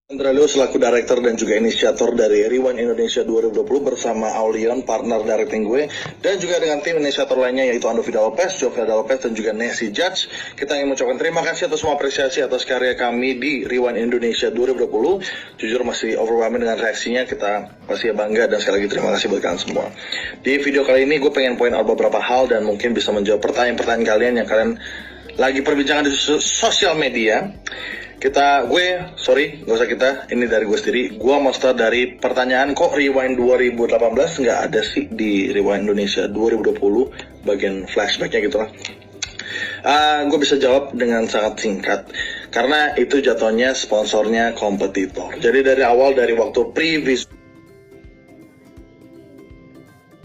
Andralio selaku director dan juga inisiator dari Rewind Indonesia 2020 bersama Aulion, partner directing gue, dan juga dengan tim inisiator lainnya yaitu Ando Vida Lopez, Jovia Lopez, dan juga Nessie Judge. Kita ingin mengucapkan terima kasih atas semua apresiasi atas karya kami di Rewind Indonesia 2020. Jujur masih overwhelming dengan reaksinya, kita pasti bangga dan sekali lagi terima kasih buat kalian semua. Di video kali ini gue pengen point out beberapa hal dan mungkin bisa menjawab pertanyaan-pertanyaan kalian yang kalian lagi perbincangan di sosial media. Gak usah kita, ini dari gue sendiri. Gue mau start dari pertanyaan, kok Rewind 2018 nggak ada sih di Rewind Indonesia 2020 bagian flashbacknya gitu lah. Gue bisa jawab dengan sangat singkat, karena itu jatuhnya sponsornya kompetitor. Jadi dari awal, dari waktu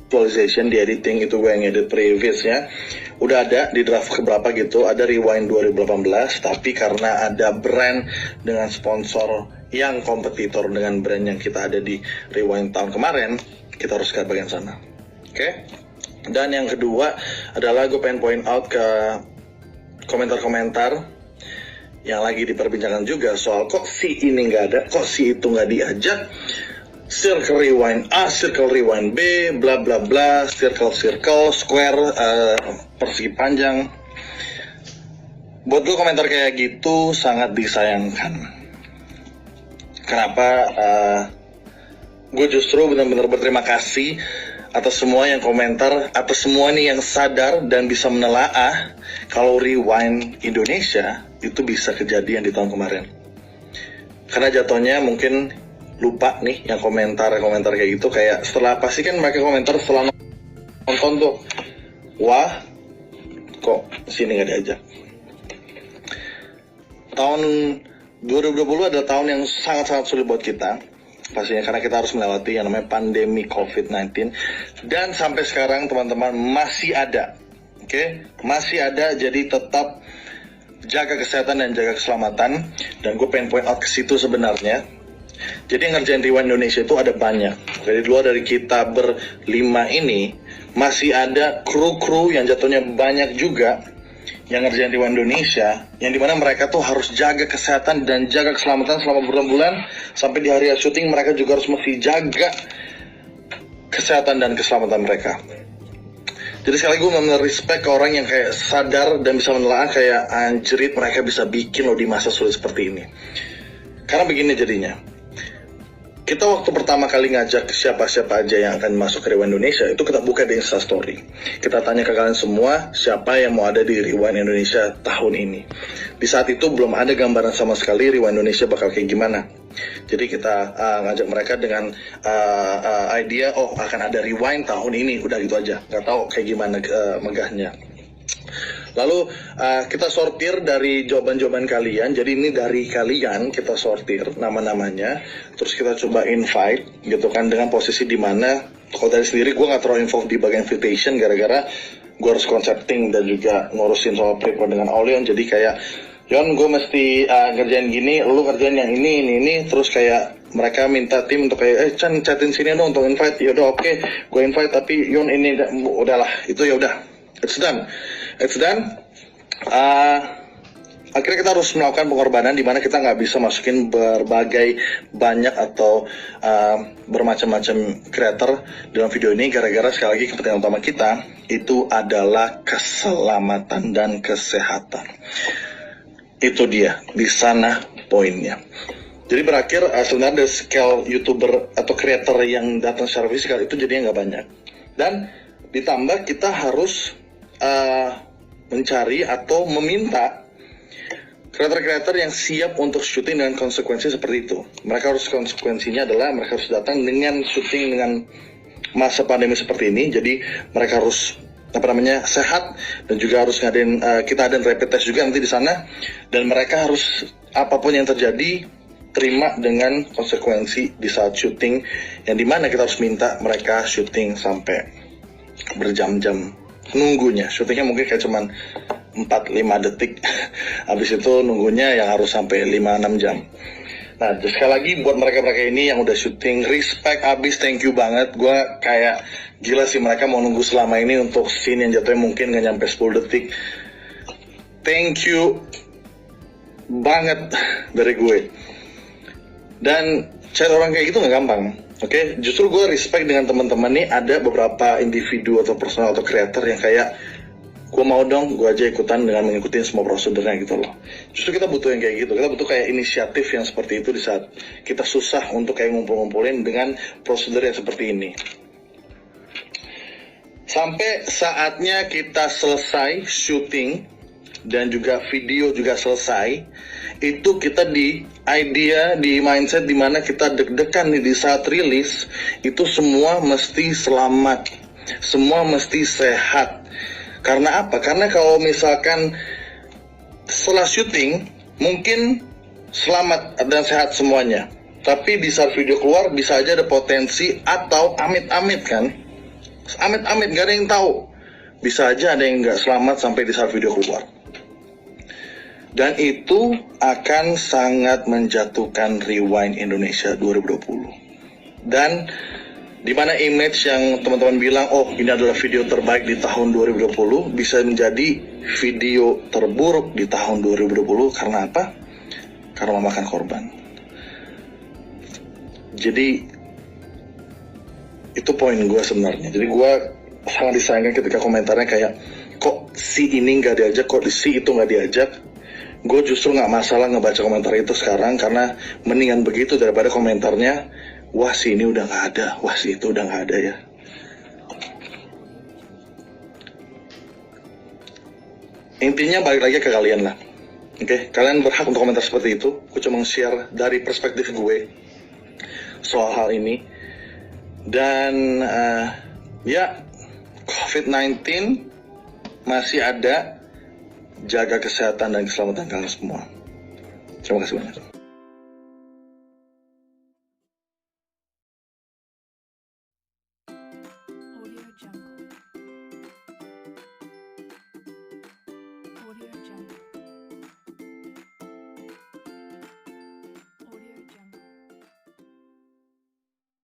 visualization di editing itu gue yang edit previous-nya udah ada di draft keberapa gitu, ada Rewind 2018, tapi karena ada brand dengan sponsor yang kompetitor dengan brand yang kita ada di Rewind tahun kemarin, kita harus ke bagian sana. Oke? Dan yang kedua adalah gue pengen point out ke komentar-komentar yang lagi diperbincangkan juga soal kok si ini nggak ada, kok si itu nggak diajak. Circle Rewind A, Circle Rewind B, bla bla bla, circle, square, persegi panjang. Buat gue komentar kayak gitu sangat disayangkan. Kenapa? Gue justru benar-benar berterima kasih atas semua yang komentar, atas semua nih yang sadar dan bisa menelaah kalau Rewind Indonesia itu bisa kejadian di tahun kemarin. Karena jatuhnya mungkin lupa nih yang komentar kayak gitu, kayak setelah pasti kan mereka komentar setelah nonton tuh, wah kok sini nggak diajak. Tahun 2020 adalah tahun yang sangat-sangat sulit buat kita pastinya, karena kita harus melewati yang namanya pandemi COVID-19, dan sampai sekarang teman-teman masih ada, masih ada. Jadi tetap jaga kesehatan dan jaga keselamatan, dan gue pengen point out ke situ sebenarnya. Jadi yang ngerjain Rewind Indonesia itu ada banyak. Jadi luar dari kita berlima ini, masih ada kru-kru yang jatuhnya banyak juga yang ngerjain Rewind Indonesia, yang dimana mereka tuh harus jaga kesehatan dan jaga keselamatan selama berbulan-bulan. Sampai di hari syuting mereka juga harus mesti jaga kesehatan dan keselamatan mereka. Jadi sekali gue benar-benar respect ke orang yang kayak sadar dan bisa menelaah kayak anjrit mereka bisa bikin loh di masa sulit seperti ini. Karena begini jadinya, kita waktu pertama kali ngajak siapa-siapa aja yang akan masuk ke Rewind Indonesia, itu kita buka di Instastory. Kita tanya ke kalian semua, siapa yang mau ada di Rewind Indonesia tahun ini. Di saat itu belum ada gambaran sama sekali Rewind Indonesia bakal kayak gimana. Jadi kita ngajak mereka dengan idea, oh akan ada Rewind tahun ini, udah gitu aja. Gak tahu kayak gimana megahnya. Lalu kita sortir dari jawaban-jawaban kalian. Jadi ini dari kalian kita sortir nama-namanya, terus kita coba invite gitu kan, dengan posisi di mana kalau dari sendiri gue nggak terlalu involved di bagian invitation gara-gara gue harus concepting dan juga ngurusin soal prepare dengan Aulion. Jadi kayak Yon, gue mesti ngerjain gini, lu ngerjain yang ini, terus kayak mereka minta tim untuk kayak Chan chatin sini dong untuk invite. Yaudah oke, gue invite, tapi Yon ini udahlah, itu ya udah, it's done. Akhirnya kita harus melakukan pengorbanan di mana kita nggak bisa masukin berbagai banyak atau bermacam-macam creator dalam video ini gara-gara sekali lagi kepentingan utama kita itu adalah keselamatan dan kesehatan. Itu dia, di sana poinnya. Jadi berakhir sebenarnya scale YouTuber atau creator yang datang secara fisikal itu jadinya nggak banyak, dan ditambah kita harus mencari atau meminta kreator-kreator yang siap untuk syuting dengan konsekuensi seperti itu. Mereka harus, konsekuensinya adalah mereka harus datang dengan syuting dengan masa pandemi seperti ini. Jadi mereka harus sehat, dan juga harus ngadain kita ada rapid test juga nanti di sana, dan mereka harus apapun yang terjadi terima dengan konsekuensi di saat syuting, yang dimana kita harus minta mereka syuting sampai berjam-jam nunggunya. Syutingnya mungkin kayak cuman 4-5 detik habis itu nunggunya yang harus sampai 5-6 jam. Nah, sekali lagi buat mereka-mereka ini yang udah syuting, respect abis, thank you banget. Gue kayak gila sih mereka mau nunggu selama ini untuk scene yang jatuhnya mungkin gak nyampe 10 detik. Thank you banget dari gue. Dan cari orang kayak gitu nggak gampang. Oke, justru gue respect dengan teman-teman nih, ada beberapa individu atau personal atau creator yang kayak gue mau dong, gue aja ikutan dengan mengikuti semua prosedurnya gitu loh. Justru kita butuh yang kayak gitu, kita butuh kayak inisiatif yang seperti itu di saat kita susah untuk kayak ngumpul-ngumpulin dengan prosedur yang seperti ini. Sampai saatnya kita selesai syuting dan juga video juga selesai, itu kita di idea, di mindset dimana kita deg-degan nih di saat rilis, itu semua mesti selamat, semua mesti sehat. Karena apa? Karena kalau misalkan setelah syuting mungkin selamat dan sehat semuanya, tapi di saat video keluar bisa aja ada potensi atau amit-amit kan, amit-amit gak ada yang tahu, bisa aja ada yang nggak selamat sampai di saat video keluar. Dan itu akan sangat menjatuhkan Rewind Indonesia 2020. Dan di mana image yang teman-teman bilang, oh ini adalah video terbaik di tahun 2020, bisa menjadi video terburuk di tahun 2020. Karena apa? Karena memakan korban. Jadi itu poin gue sebenarnya. Jadi gue sangat disayangkan ketika komentarnya kayak, kok si ini nggak diajak, kok si itu nggak diajak. Gue justru nggak masalah ngebaca komentar itu sekarang, karena mendingan begitu daripada komentarnya, wah si ini udah nggak ada, wah si itu udah nggak ada ya. Intinya balik lagi ke kalian lah. Oke, kalian berhak untuk komentar seperti itu. Gue cuma share dari perspektif gue soal hal ini. Dan ya, COVID-19 masih ada. Jaga kesehatan dan keselamatan kalian semua. Terima kasih banyak.